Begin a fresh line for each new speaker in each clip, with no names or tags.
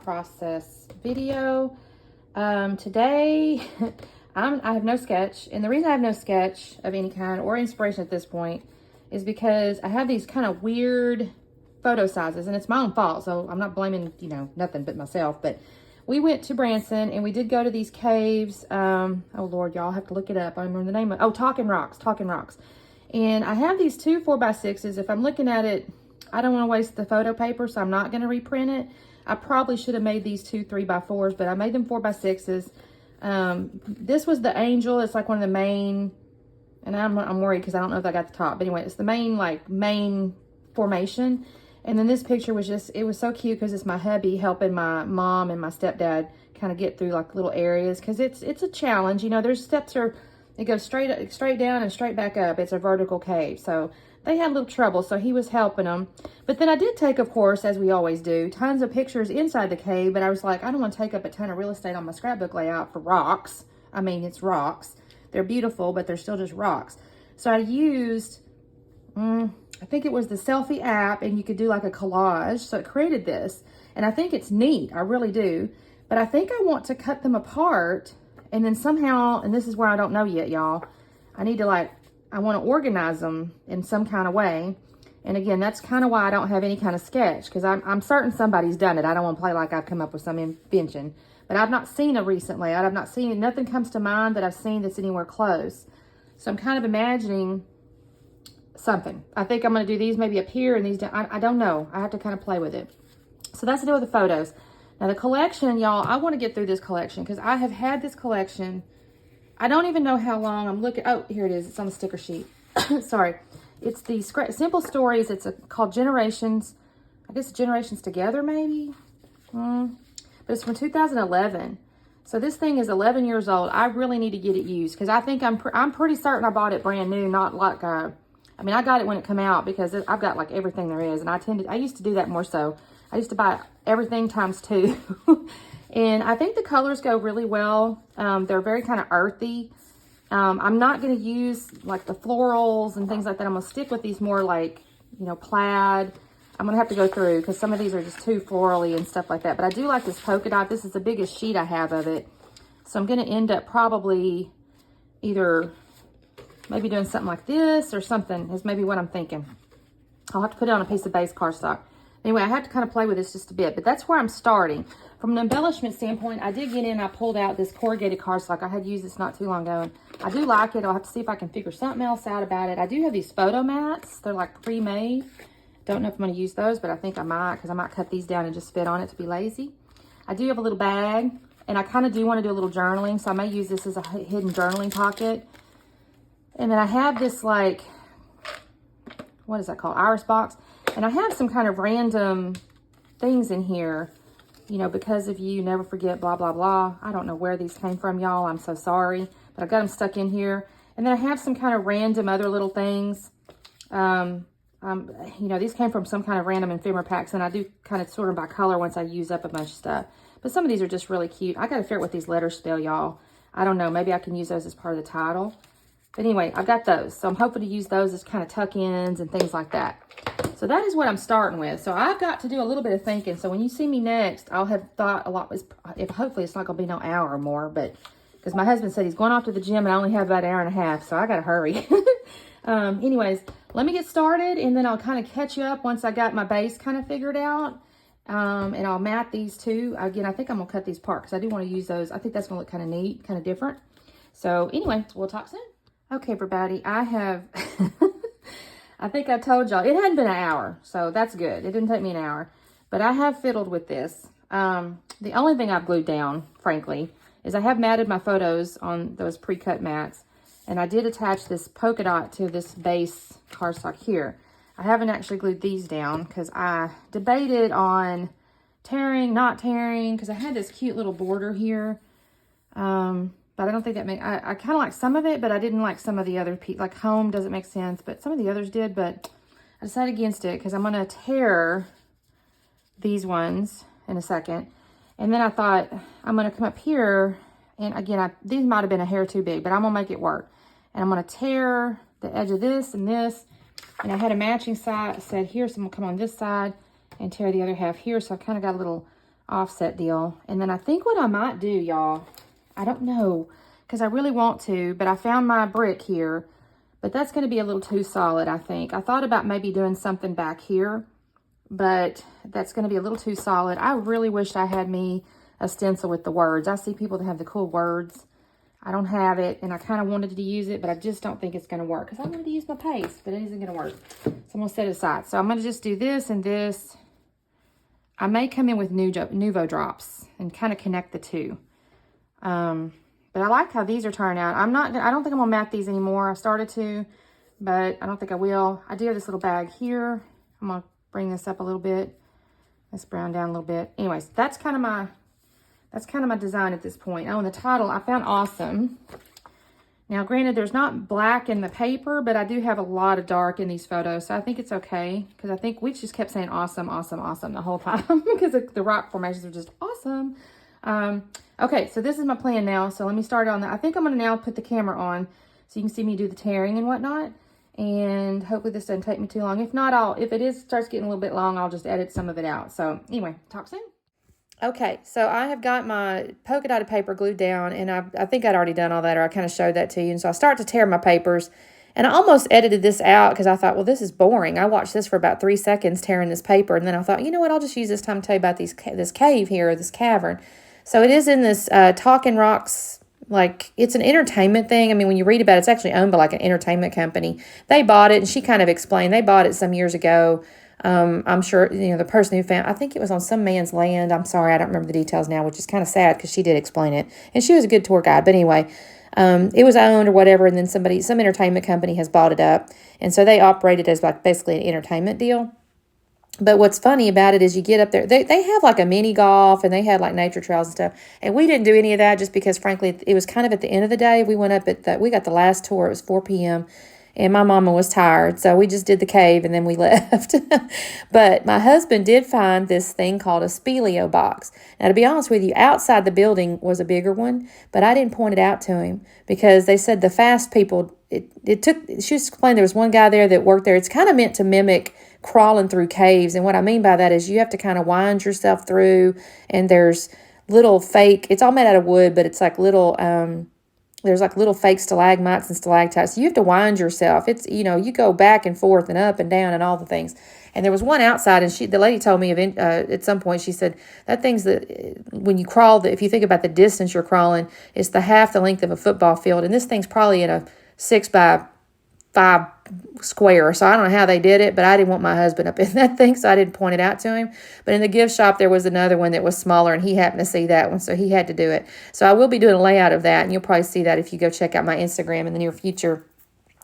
process video. Today, I have no sketch. And the reason I have no sketch of any kind or inspiration at this point is because I have these kind of weird photo sizes, and it's my own fault. So I'm not blaming, you know, nothing but myself. But we went to Branson and we did go to these caves. Oh Lord, y'all have to look it up. I don't remember the name of it. Oh, Talking Rocks. And I have these two 4x6s. If I'm looking at it, I don't want to waste the photo paper, so I'm not going to reprint it. I probably should have made these two 3x4s, but I made them 4x6s. This was the angel. It's like one of the main, and I'm worried because I don't know if I got the top. But anyway, it's the main formation. And then this picture was just, it was so cute because it's my hubby helping my mom and my stepdad kind of get through like little areas, because it's a challenge. You know, there's steps it goes straight down and straight back up. It's a vertical cave. So they had a little trouble, so he was helping them. But then I did take, of course, as we always do, tons of pictures inside the cave, but I was like, I don't want to take up a ton of real estate on my scrapbook layout for rocks. I mean, it's rocks. They're beautiful, but they're still just rocks. So I used, I think it was the selfie app, and you could do like a collage. So it created this, and I think it's neat. I really do. But I think I want to cut them apart, and then somehow, and this is where I don't know yet, y'all, I need to I want to organize them in some kind of way. And again, that's kind of why I don't have any kind of sketch, because I'm certain somebody's done it. I don't want to play like I've come up with some invention, but I've not seen a recent layout. I've not seen it. Nothing comes to mind that I've seen that's anywhere close. So I'm kind of imagining something. I think I'm going to do these maybe up here and these down. I don't know. I have to kind of play with it. So that's the deal with the photos. Now the collection, y'all, I want to get through this collection because I have had this collection. I don't even know how long. I'm looking. Oh, here it is. It's on the sticker sheet. Sorry. It's the Simple Stories. It's called Generations. I guess Generations Together, maybe. But it's from 2011. So this thing is 11 years old. I really need to get it used because I think I'm pretty certain I bought it brand new, not like I mean, I got it when it came out because I've got like everything there is. And I used to do that more so. I used to buy everything ×2. And I think the colors go really well. They're very kind of earthy. I'm not going to use like the florals and things like that. I'm going to stick with these more like, you know, plaid. I'm going to have to go through because some of these are just too florally and stuff like that. But I do like this polka dot. This is the biggest sheet I have of it. So I'm going to end up probably either maybe doing something like this or something is maybe what I'm thinking. I'll have to put it on a piece of base cardstock. Anyway, I have to kind of play with this just a bit, but that's where I'm starting. From an embellishment standpoint, I did get in, I pulled out this corrugated cardstock. I had used this not too long ago, and I do like it. I'll have to see if I can figure something else out about it. I do have these photo mats. They're like pre-made. Don't know if I'm going to use those, but I think I might, because I might cut these down and just fit on it to be lazy. I do have a little bag, and I kind of do want to do a little journaling, so I may use this as a hidden journaling pocket. And then I have this like, what is that called? Iris box. And I have some kind of random things in here, you know, because of you, never forget, blah, blah, blah. I don't know where these came from, y'all. I'm so sorry. But I got them stuck in here. And then I have some kind of random other little things. You know, these came from some kind of random ephemera packs. And I do kind of sort them by color once I use up a bunch of stuff. But some of these are just really cute. I got to figure out what these letters spell, y'all. I don't know. Maybe I can use those as part of the title. But anyway, I've got those. So I'm hoping to use those as kind of tuck-ins and things like that. So that is what I'm starting with. So I've got to do a little bit of thinking. So when you see me next, I'll have thought a lot. Hopefully it's not going to be no hour or more. But because my husband said he's going off to the gym and I only have about an hour and a half. So I got to hurry. Anyways, let me get started. And then I'll kind of catch you up once I got my base kind of figured out. And I'll mat these two. Again, I think I'm going to cut these apart because I do want to use those. I think that's going to look kind of neat, kind of different. So anyway, we'll talk soon. Okay, everybody, I have, I think I told y'all, it hadn't been an hour, so that's good. It didn't take me an hour, but I have fiddled with this. The only thing I've glued down, frankly, is I have matted my photos on those pre-cut mats, and I did attach this polka dot to this base cardstock here. I haven't actually glued these down because I debated on tearing, not tearing, because I had this cute little border here. But I don't think that makes, I kind of like some of it, but I didn't like some of the other pieces. Like home doesn't make sense, but some of the others did. But I decided against it because I'm going to tear these ones in a second. And then I thought I'm going to come up here. And again, these might have been a hair too big, but I'm going to make it work. And I'm going to tear the edge of this and this. And I had a matching side set here, so I'm going to come on this side and tear the other half here. So I've kind of got a little offset deal. And then I think what I might do, y'all, I don't know, because I really want to, but I found my brick here, but that's going to be a little too solid, I think. I thought about maybe doing something back here, but that's going to be a little too solid. I really wished I had me a stencil with the words. I see people that have the cool words. I don't have it, and I kind of wanted to use it, but I just don't think it's going to work because I wanted to use my paste, but it isn't going to work. So I'm going to set it aside. So I'm going to just do this and this. I may come in with Nuvo drops and kind of connect the two. But I like how these are turning out. I don't think I'm going to mat these anymore. I started to, but I don't think I will. I do have this little bag here. I'm going to bring this up a little bit. Let's brown down a little bit. Anyways, that's kind of my design at this point. Oh, and the title I found awesome. Now, granted, there's not black in the paper, but I do have a lot of dark in these photos, so I think it's okay. Because I think we just kept saying awesome, awesome, awesome the whole time because the rock formations are just awesome. Okay, so this is my plan now. So let me start on that. I think I'm going to now put the camera on so you can see me do the tearing and whatnot. And hopefully this doesn't take me too long. If not, if it starts getting a little bit long, I'll just edit some of it out. So anyway, talk soon. Okay, so I have got my polka dotted paper glued down, and I think I'd already done all that, or I kind of showed that to you. And so I start to tear my papers, and I almost edited this out because I thought, well, this is boring. I watched this for about 3 seconds tearing this paper, and then I thought, you know what, I'll just use this time to tell you about this cave here, or this cavern. So it is in this Talking Rocks, like, it's an entertainment thing. I mean, when you read about it, it's actually owned by, like, an entertainment company. They bought it, and she kind of explained, they bought it some years ago. I'm sure, you know, the person who found, I think it was on some man's land. I'm sorry, I don't remember the details now, which is kind of sad because she did explain it. And she was a good tour guide. But anyway, it was owned or whatever, and then some entertainment company has bought it up. And so they operate it as, like, basically an entertainment deal. But what's funny about it is you get up there, they have like a mini golf, and they had like nature trails and stuff. And we didn't do any of that just because, frankly, it was kind of at the end of the day. We went up we got the last tour. It was 4 p.m. And my mama was tired, so we just did the cave and then we left. But my husband did find this thing called a speleo box. Now, to be honest with you, outside the building was a bigger one, but I didn't point it out to him because they said the fast people, she explained there was one guy there that worked there. It's kind of meant to mimic crawling through caves. And what I mean by that is you have to kind of wind yourself through, and there's little fake, it's all made out of wood, but it's like little, there's like little fake stalagmites and stalactites. So you have to wind yourself. It's, you know, you go back and forth and up and down and all the things. And there was one outside, and the lady told me at some point, she said, that thing's when you crawl, if you think about the distance you're crawling, it's half the length of a football field. And this thing's probably in a 6x5 square. So I don't know how they did it, but I didn't want my husband up in that thing, so I didn't point it out to him. But in the gift shop, there was another one that was smaller, and he happened to see that one, so he had to do it. So I will be doing a layout of that, and you'll probably see that if you go check out my Instagram in the near future,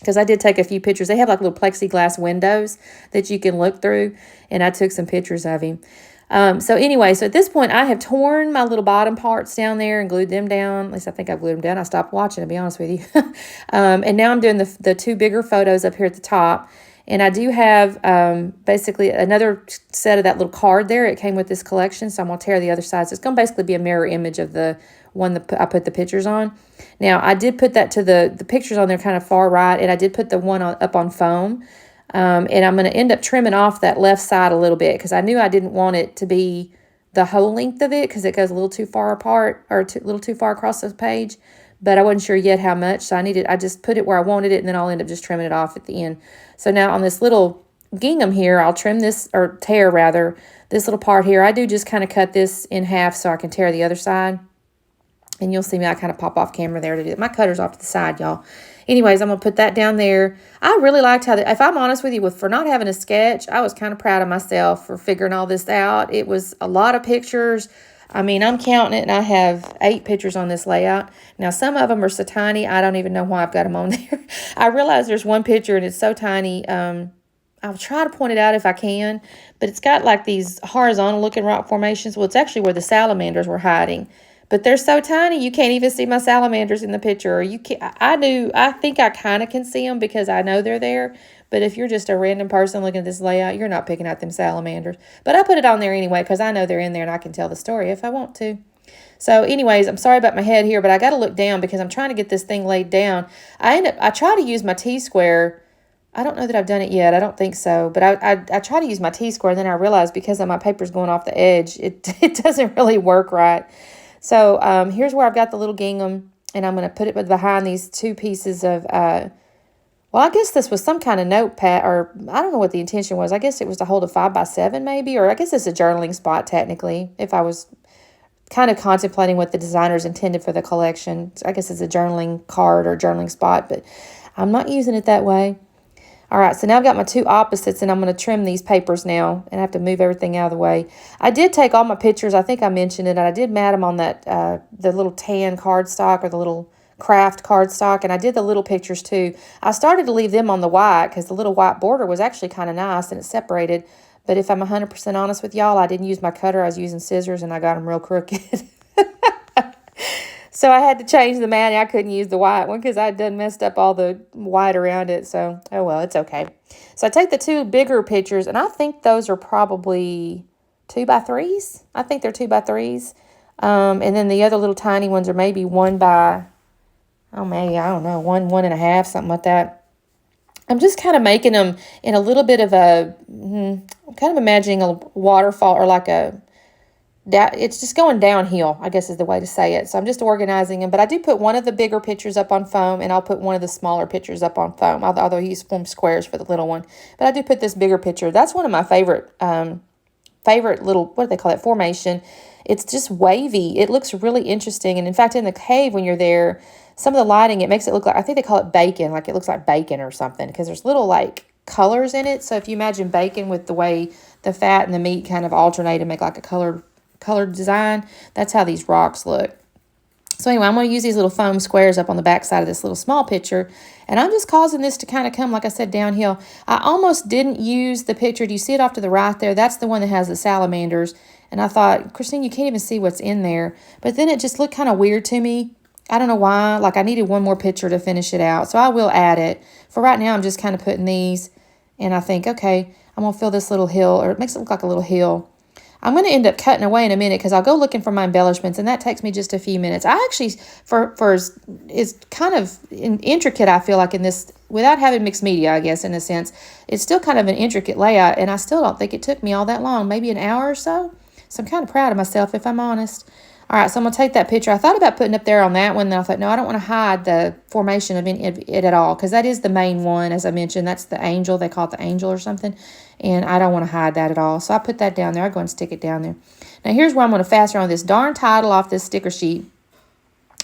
because I did take a few pictures. They have like little plexiglass windows that you can look through, and I took some pictures of him. So anyway, so at this point, I have torn my little bottom parts down there and glued them down. At least I think I glued them down. I stopped watching, to be honest with you. And now I'm doing the two bigger photos up here at the top. And I do have basically another set of that little card there. It came with this collection, so I'm going to tear the other side. So it's going to basically be a mirror image of the one that I put the pictures on. Now, I did put that to the pictures on there kind of far right, and I did put the one up on foam. And I'm going to end up trimming off that left side a little bit because I knew I didn't want it to be the whole length of it because it goes a little too far apart or a little too far across the page. But I wasn't sure yet how much, so I just put it where I wanted it, and then I'll end up just trimming it off at the end. So now on this little gingham here, I'll trim this, or tear rather, this little part here. I do just kind of cut this in half so I can tear the other side. And you'll see me, I kind of pop off camera there to do it. My cutter's off to the side, y'all. Anyways, I'm going to put that down there. I really liked how, if I'm honest with you, for not having a sketch, I was kind of proud of myself for figuring all this out. It was a lot of pictures. I mean, I'm counting it, and I have 8 pictures on this layout. Now, some of them are so tiny, I don't even know why I've got them on there. I realize there's one picture, and it's so tiny. I'll try to point it out if I can, but it's got like these horizontal-looking rock formations. Well, it's actually where the salamanders were hiding. But they're so tiny, you can't even see my salamanders in the picture. Or you can, I think I kind of can see them because I know they're there. But if you're just a random person looking at this layout, you're not picking out them salamanders. But I put it on there anyway because I know they're in there and I can tell the story if I want to. So anyways, I'm sorry about my head here, but I got to look down because I'm trying to get this thing laid down. I try to use my T-square I don't know that I've done it yet. I don't think so. But I try to use my T-square, and then I realize because of my paper's going off the edge, it doesn't really work right. So here's where I've got the little gingham, and I'm going to put it behind these two pieces of, well, I guess this was some kind of notepad, or I don't know what the intention was. I guess it was to hold a 5x7 maybe, or I guess it's a journaling spot technically, if I was kind of contemplating what the designers intended for the collection. I guess it's a journaling card or journaling spot, but I'm not using it that way. All right, so now I've got my two opposites, and I'm going to trim these papers now, and I have to move everything out of the way. I did take all my pictures. I think I mentioned it, and I did mat them on that the little tan cardstock or the little craft cardstock, and I did the little pictures too. I started to leave them on the white because the little white border was actually kind of nice, and it separated. But if I'm 100% honest with y'all, I didn't use my cutter. I was using scissors, and I got them real crooked. So I had to change the matting. I couldn't use the white one because I'd done messed up all the white around it. So, oh well, it's okay. So I take the two bigger pictures, and I think those are probably 2x3s. I think they're 2x3s. And then the other little tiny ones are maybe 1 by, oh, maybe, I don't know, 1.5, something like that. I'm just kind of making them in a little bit of a, I'm kind of imagining a waterfall or like a, it's just going downhill, I guess is the way to say it. So I'm just organizing them. But I do put one of the bigger pictures up on foam, and I'll put one of the smaller pictures up on foam, although I use foam squares for the little one. But I do put this bigger picture. That's one of my favorite little, what do they call it, formation. It's just wavy. It looks really interesting. And in fact, in the cave when you're there, some of the lighting, it makes it look like, I think they call it bacon, like it looks like bacon or something, because there's little like colors in it. So if you imagine bacon with the way the fat and the meat kind of alternate and make like a colored design, that's how these rocks look. So anyway, I'm going to use these little foam squares up on the back side of this little small picture, and I'm just causing this to kind of come, like I said, downhill. I almost didn't use the picture. Do you see it off to the right there? That's the one that has the salamanders, and I thought, Christine, you can't even see what's in there. But then it just looked kind of weird to me. I don't know why. Like I needed one more picture to finish it out, so I will add it. For right now, I'm just kind of putting these, and I think, okay, I'm going to fill this little hill, or it makes it look like a little hill. I'm going to end up cutting away in a minute because I'll go looking for my embellishments, and that takes me just a few minutes. I actually, it's kind of intricate, I feel like, in this, without having mixed media, I guess, in a sense. It's still kind of an intricate layout, and I still don't think it took me all that long, maybe an hour or so. So I'm kind of proud of myself, if I'm honest. All right, so I'm going to take that picture. I thought about putting up there on that one, then I thought, no, I don't want to hide the formation of it at all, because that is the main one, as I mentioned. That's the angel. They call it the angel or something, and I don't want to hide that at all. So I put that down there. I'll go and stick it down there. Now, here's where I'm going to fasten on this darn title off this sticker sheet.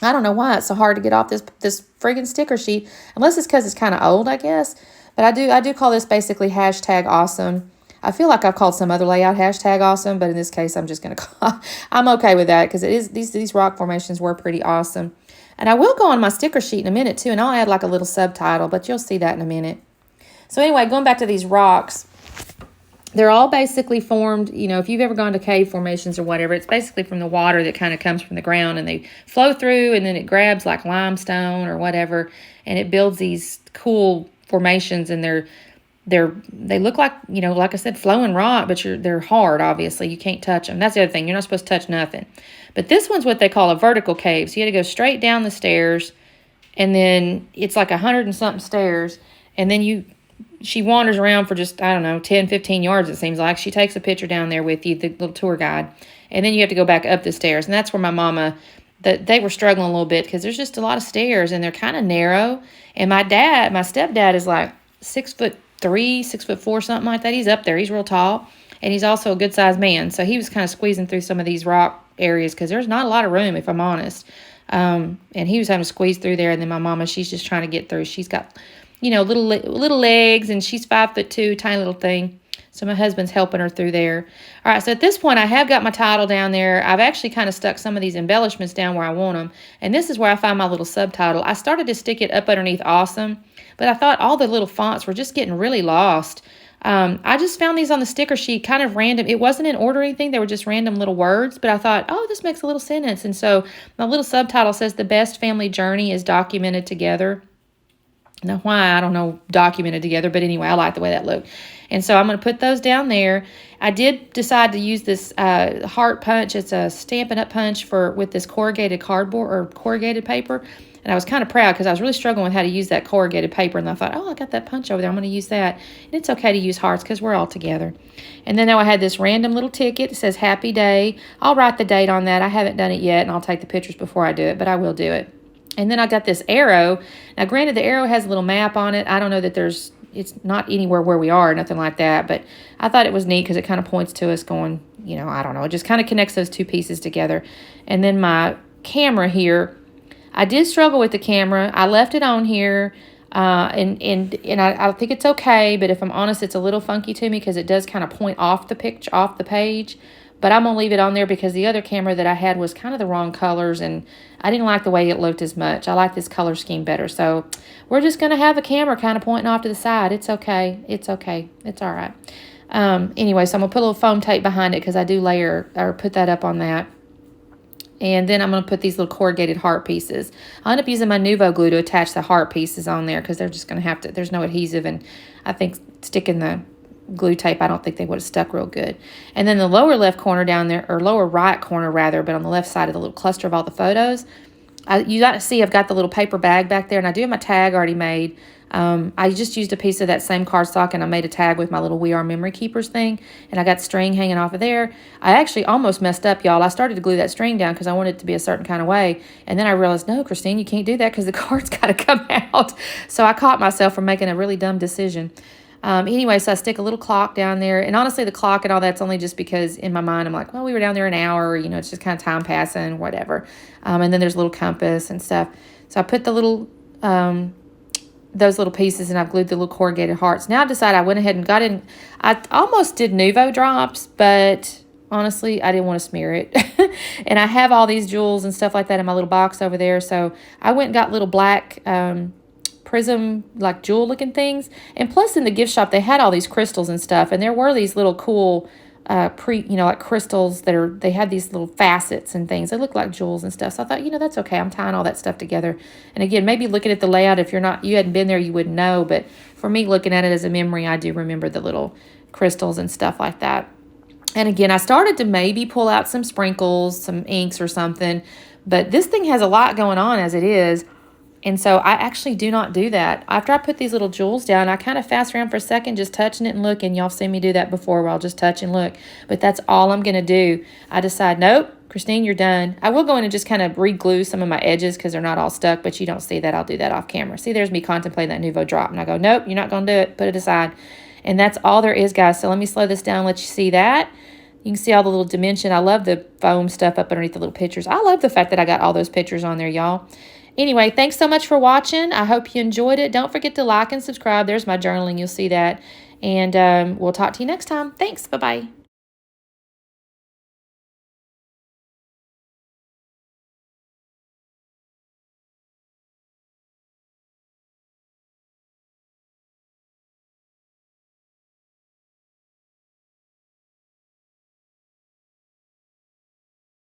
I don't know why it's so hard to get off this friggin' sticker sheet, unless it's because it's kind of old, I guess. But I do call this basically hashtag awesome. I feel like I've called some other layout hashtag awesome, but in this case, I'm just going to call, I'm okay with that because it is, these rock formations were pretty awesome. And I will go on my sticker sheet in a minute too, and I'll add like a little subtitle, but you'll see that in a minute. So anyway, going back to these rocks, they're all basically formed, you know, if you've ever gone to cave formations or whatever, it's basically from the water that kind of comes from the ground, and they flow through, and then it grabs like limestone or whatever, and it builds these cool formations, and they look like, you know, like I said, flowing rock, but they're hard, obviously. You can't touch them. That's the other thing. You're not supposed to touch nothing. But this one's what they call a vertical cave. So you had to go straight down the stairs, and then it's like 100 and something stairs, and then she wanders around for just, I don't know, 10, 15 yards, it seems like. She takes a picture down there with you, the little tour guide, and then you have to go back up the stairs. And that's where my mama, they were struggling a little bit because there's just a lot of stairs, and they're kind of narrow. And my stepdad is like 6'3", 6'4", something like that. He's up there. He's real tall, and he's also a good-sized man. So he was kind of squeezing through some of these rock areas because there's not a lot of room, if I'm honest. And he was having to squeeze through there. And then my mama, she's just trying to get through. She's got, you know, little legs, and she's 5'2", tiny little thing. So my husband's helping her through there. All right, so at this point, I have got my title down there. I've actually kind of stuck some of these embellishments down where I want them. And this is where I find my little subtitle. I started to stick it up underneath awesome, but I thought all the little fonts were just getting really lost. I just found these on the sticker sheet, kind of random. It wasn't in order or anything. They were just random little words, but I thought, oh, this makes a little sentence. And so my little subtitle says, "The best family journey is documented together." Now, why, I don't know, documented together, but anyway, I like the way that looked. And so I'm going to put those down there. I did decide to use this heart punch. It's a Stampin' Up! Punch with this corrugated cardboard or corrugated paper. And I was kind of proud because I was really struggling with how to use that corrugated paper. And I thought, oh, I got that punch over there. I'm going to use that. And it's okay to use hearts because we're all together. And then now I had this random little ticket. It says happy day. I'll write the date on that. I haven't done it yet, and I'll take the pictures before I do it, but I will do it. And then I got this arrow. Now, granted, the arrow has a little map on it. I don't know that it's not anywhere where we are, nothing like that. But I thought it was neat because it kind of points to us going, you know, I don't know. It just kind of connects those two pieces together. And then my camera here, I did struggle with the camera. I left it on here, and I think it's okay. But if I'm honest, it's a little funky to me because it does kind of point off the picture, off the page. But I'm going to leave it on there because the other camera that I had was kind of the wrong colors, and I didn't like the way it looked as much. I like this color scheme better. So we're just going to have the camera kind of pointing off to the side. It's okay. It's okay. It's all right. Anyway, so I'm going to put a little foam tape behind it because I do layer or put that up on that. And then I'm going to put these little corrugated heart pieces. I'll end up using my Nuvo glue to attach the heart pieces on there because they're just going to have to, there's no adhesive, and I think sticking the glue tape, I don't think they would have stuck real good. And then the lower left corner down there, or lower right corner rather, but on the left side of the little cluster of all the photos, you got to see I've got the little paper bag back there, and I do have my tag already made. I just used a piece of that same cardstock, and I made a tag with my little We Are Memory Keepers thing, and I got string hanging off of there. I actually almost messed up, y'all. I started to glue that string down because I wanted it to be a certain kind of way, and then I realized, no, Christine, you can't do that because the card's got to come out. So I caught myself from making a really dumb decision. Anyway, so I stick a little clock down there, and honestly, the clock and all that's only just because in my mind, I'm like, well, we were down there an hour, you know, it's just kind of time passing, whatever. And then there's a little compass and stuff. So I put the little, those little pieces, and I've glued the little corrugated hearts. Now I decided I went ahead and got in, I almost did Nuvo drops, but honestly, I didn't want to smear it. And I have all these jewels and stuff like that in my little box over there. So I went and got little black, prism like jewel looking things, and plus in the gift shop they had all these crystals and stuff, and there were these little cool like crystals they had these little facets and things. They look like jewels and stuff. So I thought, that's okay. I'm tying all that stuff together. And again, maybe looking at the layout, if you hadn't been there, you wouldn't know, but for me, looking at it as a memory, I do remember the little crystals and stuff like that. And again, I started to maybe pull out some sprinkles, some inks or something, but this thing has a lot going on as it is. And so I actually do not do that. After I put these little jewels down, I kind of fast around for a second, just touching it and looking. Y'all seen me do that before where I'll just touch and look. But that's all I'm going to do. I decide, nope, Christine, you're done. I will go in and just kind of re-glue some of my edges because they're not all stuck, but you don't see that. I'll do that off camera. See, there's me contemplating that Nuvo drop. And I go, nope, you're not going to do it. Put it aside. And that's all there is, guys. So let me slow this down and let you see that. You can see all the little dimension. I love the foam stuff up underneath the little pictures. I love the fact that I got all those pictures on there, y'all. Anyway, thanks so much for watching. I hope you enjoyed it. Don't forget to like and subscribe. There's my journaling. You'll see that. And we'll talk to you next time. Thanks. Bye-bye.